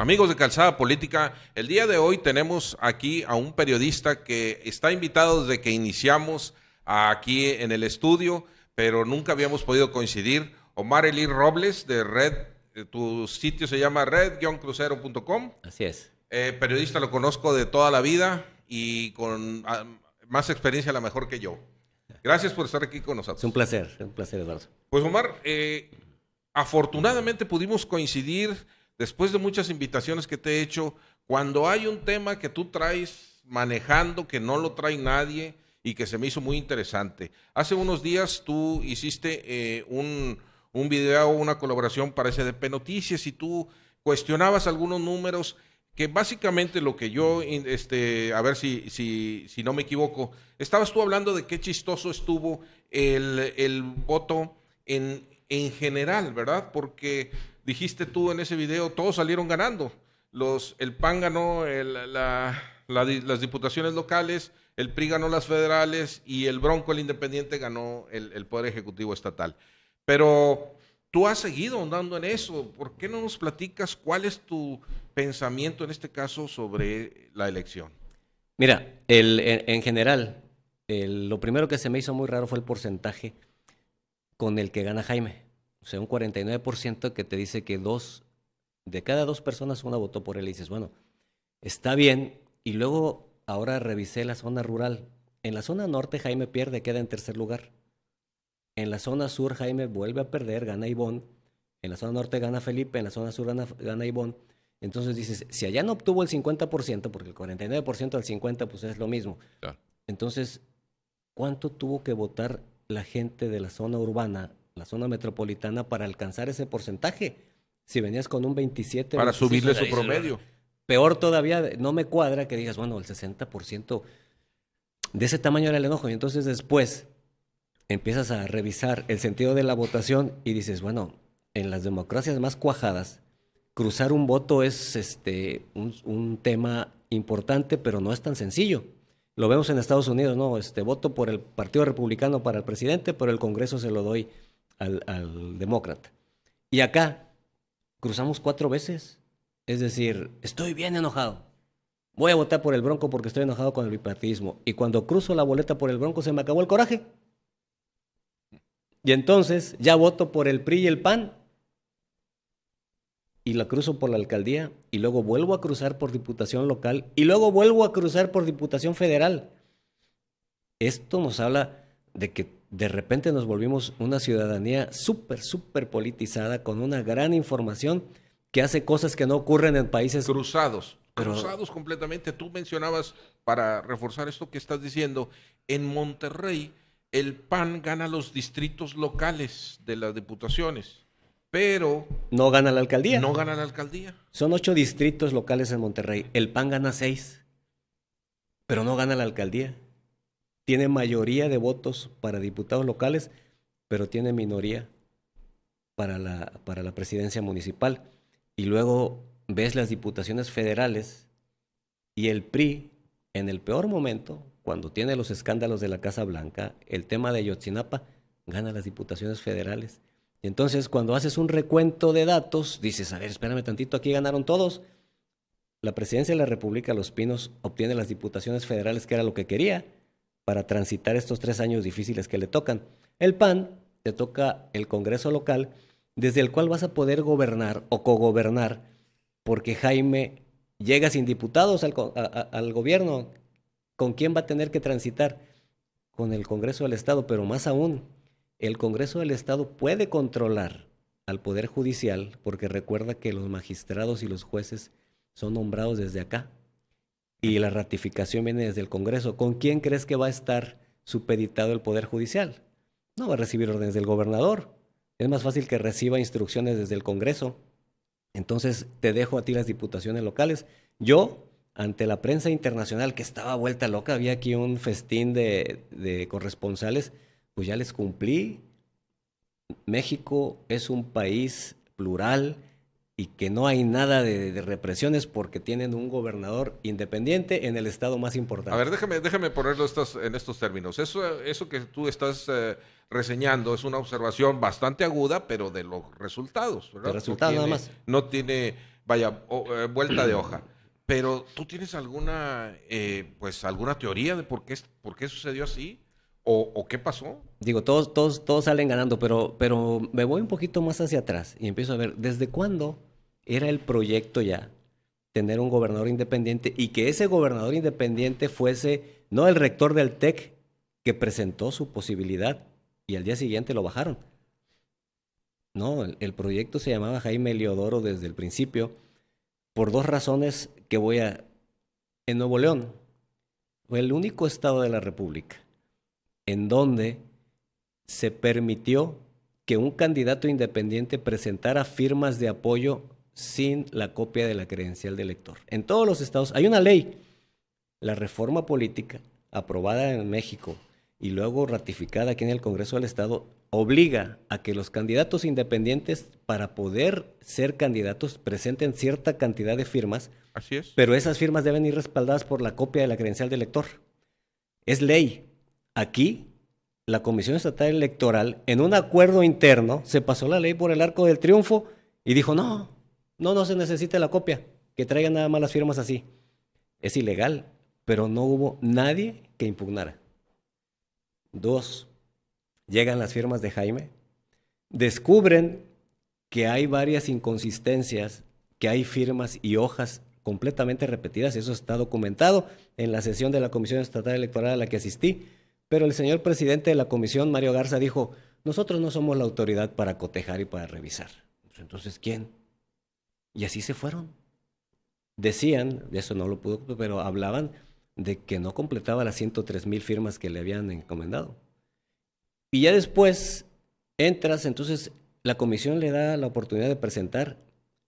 Amigos de Calzada Política, el día de hoy tenemos aquí a un periodista que está invitado desde que iniciamos aquí en el estudio, pero nunca habíamos podido coincidir. Omar Elí Robles de Red, tu sitio se llama red-crucero.com. Así es. Periodista, lo conozco de toda la vida y con más experiencia la mejor que yo. Gracias por estar aquí con nosotros. Es un placer, Eduardo. Pues Omar, afortunadamente pudimos coincidir después de muchas invitaciones que te he hecho, cuando hay un tema que tú traes manejando, que no lo trae nadie y que se me hizo muy interesante. Hace unos días tú hiciste un video, una colaboración para SDP Noticias y tú cuestionabas algunos números que básicamente lo que yo, a ver si no me equivoco, estabas tú hablando de qué chistoso estuvo el voto en general, ¿verdad? Porque dijiste tú en ese video, todos salieron ganando. El PAN ganó las diputaciones locales, el PRI ganó las federales y el Bronco, el Independiente, ganó el Poder Ejecutivo Estatal. Pero tú has seguido andando en eso. ¿Por qué no nos platicas cuál es tu pensamiento en este caso sobre la elección? Mira, en general, lo primero que se me hizo muy raro fue el porcentaje con el que gana Jaime. O sea, un 49% que te dice que de cada dos personas una votó por él. Y dices, bueno, está bien. Y luego, ahora revisé la zona rural. En la zona norte Jaime pierde, queda en tercer lugar. En la zona sur Jaime vuelve a perder, gana Ivonne. En la zona norte gana Felipe, en la zona sur gana Ivonne. Entonces dices, si allá no obtuvo el 50%, porque el 49% al 50% pues es lo mismo. Claro. Entonces, ¿cuánto tuvo que votar la gente de la zona urbana, la zona metropolitana, para alcanzar ese porcentaje? Si venías con un 27... Para 26, subirle su promedio. Peor todavía, no me cuadra que digas, bueno, el 60% de ese tamaño era el enojo. Y entonces después empiezas a revisar el sentido de la votación y dices, bueno, en las democracias más cuajadas, cruzar un voto es un tema importante, pero no es tan sencillo. Lo vemos en Estados Unidos, ¿no? Voto por el Partido Republicano para el presidente, pero el Congreso se lo doy al demócrata. Y acá cruzamos 4 veces. Es decir, estoy bien enojado. Voy a votar por el Bronco porque estoy enojado con el bipartidismo. Y cuando cruzo la boleta por el Bronco se me acabó el coraje. Y entonces ya voto por el PRI y el PAN. Y la cruzo por la alcaldía. Y luego vuelvo a cruzar por diputación local. Y luego vuelvo a cruzar por diputación federal. Esto nos habla de que de repente nos volvimos una ciudadanía súper politizada, con una gran información que hace cosas que no ocurren en países... Cruzados completamente. Tú mencionabas, para reforzar esto que estás diciendo, en Monterrey el PAN gana los distritos locales de las diputaciones, pero... no gana la alcaldía. No gana la alcaldía. Son 8 distritos locales en Monterrey. El PAN gana 6, pero no gana la alcaldía. Tiene mayoría de votos para diputados locales, pero tiene minoría para la presidencia municipal. Y luego ves las diputaciones federales y el PRI, en el peor momento, cuando tiene los escándalos de la Casa Blanca, el tema de Ayotzinapa, gana las diputaciones federales. Y entonces, cuando haces un recuento de datos, dices, a ver, espérame tantito, aquí ganaron todos. La presidencia de la República, Los Pinos, obtiene las diputaciones federales, que era lo que quería, para transitar estos 3 años difíciles que le tocan. El PAN te toca el Congreso local, desde el cual vas a poder gobernar o cogobernar, porque Jaime llega sin diputados al gobierno. ¿Con quién va a tener que transitar? Con el Congreso del Estado, pero más aún, el Congreso del Estado puede controlar al Poder Judicial, porque recuerda que los magistrados y los jueces son nombrados desde acá, y la ratificación viene desde el Congreso. ¿Con quién crees que va a estar supeditado el Poder Judicial? No va a recibir órdenes del gobernador. Es más fácil que reciba instrucciones desde el Congreso. Entonces te dejo a ti las diputaciones locales. Yo, ante la prensa internacional que estaba vuelta loca, había aquí un festín de corresponsales, pues ya les cumplí. México es un país plural y que no hay nada de represiones, porque tienen un gobernador independiente en el estado más importante. A ver, déjame ponerlo en estos términos. Eso que tú estás reseñando es una observación bastante aguda, pero de los resultados, ¿verdad? De resultados nada más. No tiene vaya, vuelta de hoja. Pero ¿tú tienes alguna teoría de por qué sucedió así? ¿O qué pasó? Digo, todos salen ganando, pero me voy un poquito más hacia atrás y empiezo a ver, ¿desde cuándo era el proyecto ya tener un gobernador independiente y que ese gobernador independiente fuese, no el rector del TEC que presentó su posibilidad y al día siguiente lo bajaron? No, el proyecto se llamaba Jaime Eliodoro desde el principio por dos razones que En Nuevo León fue el único estado de la República en donde se permitió que un candidato independiente presentara firmas de apoyo sin la copia de la credencial de elector. En todos los estados hay una ley, la reforma política aprobada en México y luego ratificada aquí en el Congreso del Estado, obliga a que los candidatos independientes, para poder ser candidatos, presenten cierta cantidad de firmas. Así es. Pero esas firmas deben ir respaldadas por la copia de la credencial de elector. Es ley. Aquí, la Comisión Estatal Electoral, en un acuerdo interno, se pasó la ley por el arco del triunfo y dijo, no se necesita la copia, que traigan nada más las firmas así. Es ilegal, pero no hubo nadie que impugnara. 2, llegan las firmas de Jaime, descubren que hay varias inconsistencias, que hay firmas y hojas completamente repetidas, eso está documentado en la sesión de la Comisión Estatal Electoral a la que asistí, pero el señor presidente de la comisión, Mario Garza, dijo, nosotros no somos la autoridad para cotejar y para revisar. Entonces, ¿quién? Y así se fueron. Decían, de eso no lo pudo, pero hablaban de que no completaba las 103,000 firmas que le habían encomendado. Y ya después entras, entonces la comisión le da la oportunidad de presentar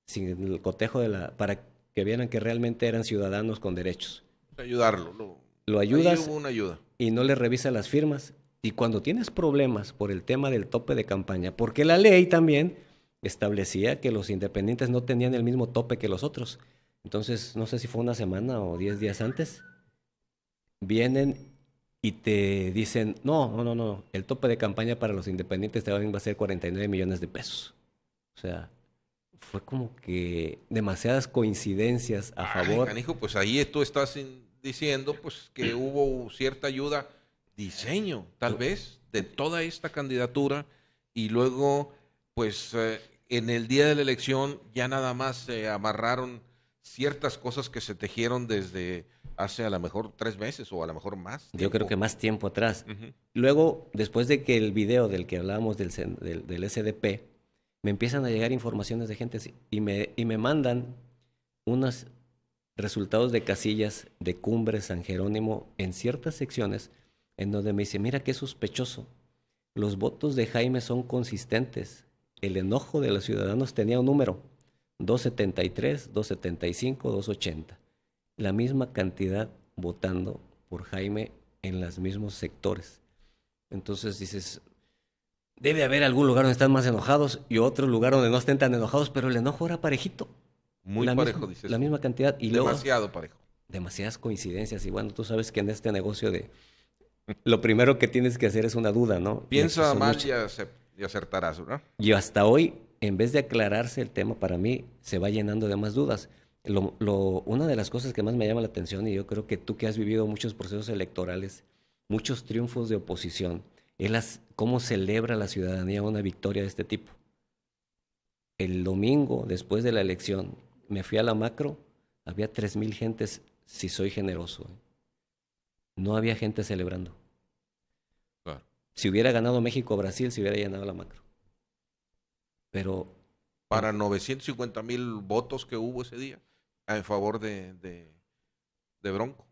sin el cotejo para que vieran que realmente eran ciudadanos con derechos. Ayudarlo. Lo ayudas. Ahí hubo una ayuda. Y no le revisa las firmas. Y cuando tienes problemas por el tema del tope de campaña, porque la ley también establecía que los independientes no tenían el mismo tope que los otros. Entonces, no sé si fue una semana o 10 días antes, vienen y te dicen, no, el tope de campaña para los independientes va a ser 49 millones de pesos. O sea, fue como que demasiadas coincidencias a favor. Canijo, pues ahí tú estás diciendo pues que hubo cierta ayuda, diseño, tal vez, de toda esta candidatura, y luego, pues, en el día de la elección ya nada más se amarraron ciertas cosas que se tejieron desde hace a lo mejor 3 meses o a lo mejor más tiempo. Yo creo que más tiempo atrás. Uh-huh. Luego, después de que el video del que hablábamos del SDP, me empiezan a llegar informaciones de gente y me mandan unos resultados de casillas de Cumbres, San Jerónimo, en ciertas secciones, en donde me dice, mira qué sospechoso, los votos de Jaime son consistentes, el enojo de los ciudadanos tenía un número, 273, 275, 280, la misma cantidad votando por Jaime en los mismos sectores. Entonces dices, debe haber algún lugar donde están más enojados y otro lugar donde no estén tan enojados, pero el enojo era parejito. Muy parejo, dices. La misma cantidad. Y demasiado luego, parejo. Demasiadas coincidencias. Y bueno, tú sabes que en este negocio lo primero que tienes que hacer es una duda, ¿no? Piensa mal y acertarás, ¿verdad? Y hasta hoy, en vez de aclararse el tema, para mí se va llenando de más dudas. Una de las cosas que más me llama la atención, y yo creo que tú que has vivido muchos procesos electorales, muchos triunfos de oposición, es cómo celebra la ciudadanía una victoria de este tipo. El domingo, después de la elección, me fui a la macro, había 3,000 gentes, si soy generoso. No había gente celebrando. Claro. Si hubiera ganado México o Brasil, se hubiera llenado la macro. Pero... para 950,000 votos que hubo ese día en favor de Bronco.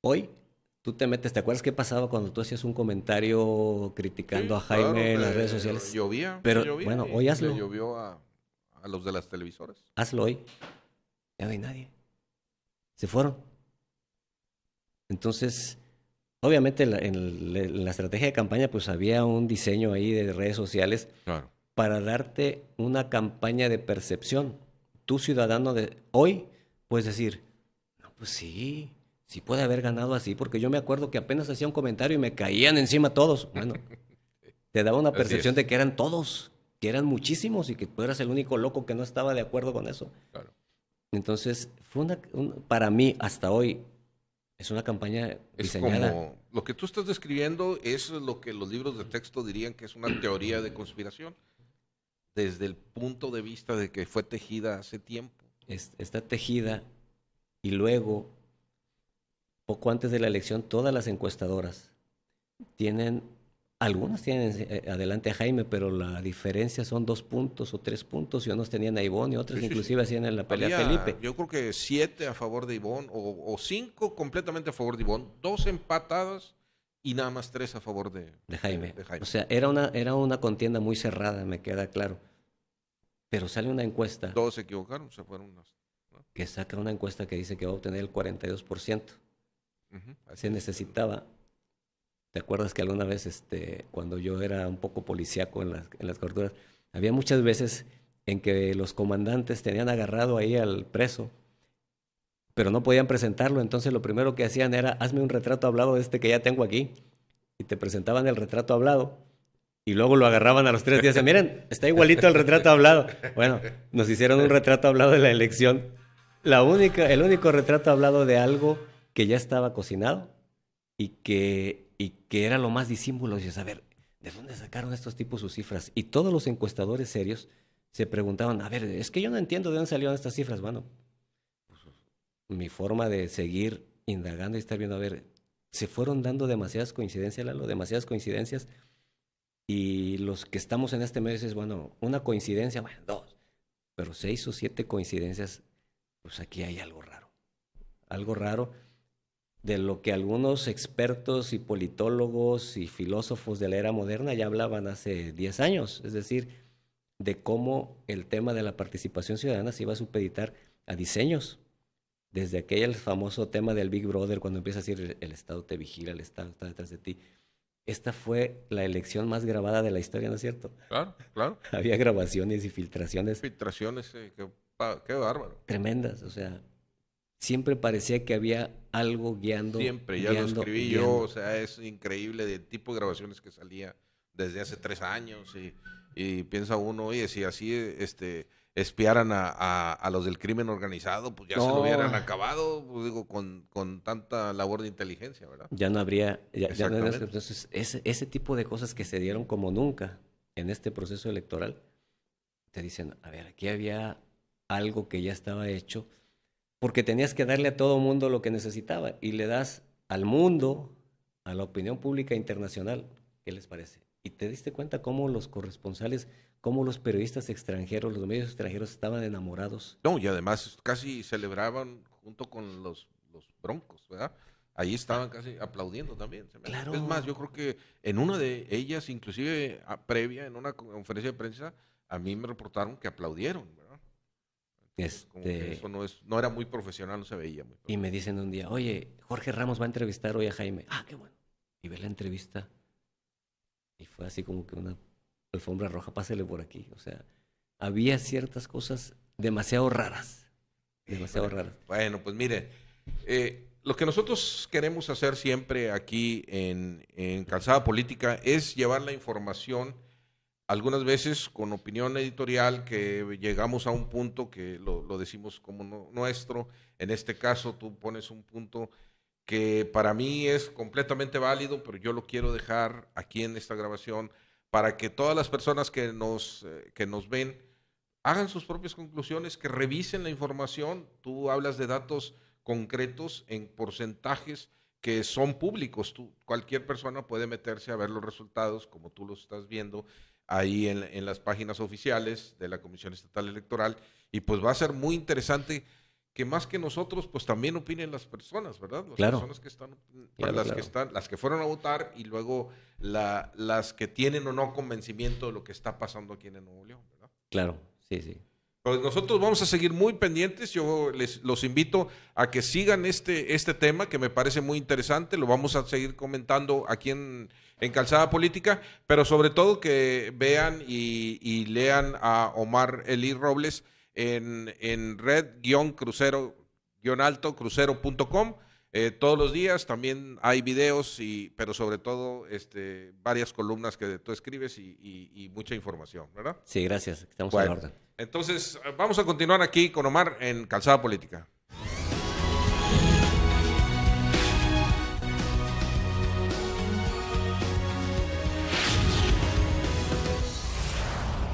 Hoy, tú te metes, ¿te acuerdas qué pasaba cuando tú hacías un comentario criticando a Jaime en las redes sociales? Llovía. Bueno, hoy hazlo. Le llovió a los de las televisoras. Hazlo hoy. Ya no hay nadie. Se fueron. Entonces, obviamente en la estrategia de campaña pues había un diseño ahí de redes sociales. Claro. Para darte una campaña de percepción. Tú, ciudadano de hoy, puedes decir, no, pues sí puede haber ganado así, porque yo me acuerdo que apenas hacía un comentario y me caían encima todos. Bueno, te daba una percepción de que eran todos, que eran muchísimos y que tú eras el único loco que no estaba de acuerdo con eso. Claro. Entonces, fue para mí, hasta hoy, es una campaña Es diseñada. como lo que tú estás describiendo es lo que los libros de texto dirían que es una teoría de conspiración, desde el punto de vista de que fue tejida hace tiempo. Está tejida y luego, poco antes de la elección, todas las encuestadoras algunas tienen adelante a Jaime, pero la diferencia son 2 puntos o 3 puntos, y unos tenían a Ivonne y otros inclusive hacían en la pelea a Felipe. Yo creo que 7 a favor de Ivonne, o 5 completamente a favor de Ivonne, 2 empatadas y nada más 3 a favor de Jaime. de Jaime. O sea, era una contienda muy cerrada, me queda claro. Pero sale una encuesta. Todos se equivocaron, se fueron unas, ¿no? Que saca una encuesta que dice que va a obtener el 42%. Se necesitaba. ¿Te acuerdas que alguna vez, cuando yo era un poco policíaco en las coberturas, había muchas veces en que los comandantes tenían agarrado ahí al preso, pero no podían presentarlo? Entonces lo primero que hacían era: hazme un retrato hablado de que ya tengo aquí. Y te presentaban el retrato hablado. Y luego lo agarraban a los 3 días. Miren, está igualito el retrato hablado. Bueno, nos hicieron un retrato hablado de la elección. El único retrato hablado de algo que ya estaba cocinado y que era lo más disímbulo. Y a ver, ¿de dónde sacaron estos tipos sus cifras? Y todos los encuestadores serios se preguntaban: a ver, es que yo no entiendo de dónde salieron estas cifras. Bueno, pues, mi forma de seguir indagando y estar viendo, a ver, se fueron dando demasiadas coincidencias, Lalo, demasiadas coincidencias. Y los que estamos en este medio dices, bueno, una coincidencia, bueno, 2. Pero 6 o 7 coincidencias, pues aquí hay algo raro. Algo raro de lo que algunos expertos y politólogos y filósofos de la era moderna ya hablaban hace 10 años. Es decir, de cómo el tema de la participación ciudadana se iba a supeditar a diseños. Desde aquel famoso tema del Big Brother, cuando empieza a decir el Estado te vigila, el Estado está detrás de ti. Esta fue la elección más grabada de la historia, ¿no es cierto? Claro, claro. Había grabaciones y filtraciones. Filtraciones, qué bárbaro. Tremendas, o sea, siempre parecía que había algo guiando. Siempre, ya lo escribí yo, o sea, es increíble el tipo de grabaciones que salía desde hace 3 años y piensa uno, oye, si así espiaran a los del crimen organizado, pues ya se lo hubieran acabado, pues digo, con tanta labor de inteligencia, ¿verdad? Ya no habría, ya no, entonces ese tipo de cosas que se dieron como nunca en este proceso electoral, te dicen, a ver, aquí había algo que ya estaba hecho, porque tenías que darle a todo mundo lo que necesitaba, y le das al mundo, a la opinión pública internacional, ¿qué les parece? Y te diste cuenta cómo los corresponsales, cómo los periodistas extranjeros, los medios extranjeros estaban enamorados. No, y además casi celebraban junto con los Broncos, ¿verdad? Ahí estaban casi aplaudiendo también. Claro. Es más, yo creo que en una de ellas, inclusive previa, en una conferencia de prensa, a mí me reportaron que aplaudieron, ¿verdad? Entonces, como que eso no era muy profesional, no se veía muy profesional. Y me dicen un día, oye, Jorge Ramos va a entrevistar hoy a Jaime. Ah, qué bueno. Y ve la entrevista. Y fue así como que una alfombra roja, pásale por aquí. O sea, había ciertas cosas demasiado raras. Demasiado raras. Bueno, pues mire, lo que nosotros queremos hacer siempre aquí en Calzada Política es llevar la información, algunas veces con opinión editorial, que llegamos a un punto que lo decimos como nuestro. En este caso tú pones un punto que para mí es completamente válido, pero yo lo quiero dejar aquí en esta grabación para que todas las personas que nos ven hagan sus propias conclusiones, que revisen la información. Tú hablas de datos concretos en porcentajes que son públicos. Cualquier persona puede meterse a ver los resultados, como tú los estás viendo ahí en las páginas oficiales de la Comisión Estatal Electoral, y pues va a ser muy interesante que más que nosotros, pues también opinen las personas, ¿verdad? Las personas que están, las que fueron a votar, y luego las que tienen o no convencimiento de lo que está pasando aquí en el Nuevo León, ¿verdad? Claro, sí. Pues nosotros vamos a seguir muy pendientes. Yo los invito a que sigan este tema, que me parece muy interesante. Lo vamos a seguir comentando aquí en Calzada Política, pero sobre todo que vean y lean a Omar Elí Robles en red-crucero-crucero.com. todos los días. También hay videos, pero sobre todo varias columnas que tú escribes y mucha información, ¿verdad? Sí, gracias. Estamos a la Bueno, orden. entonces vamos a continuar aquí con Omar en Calzada Política.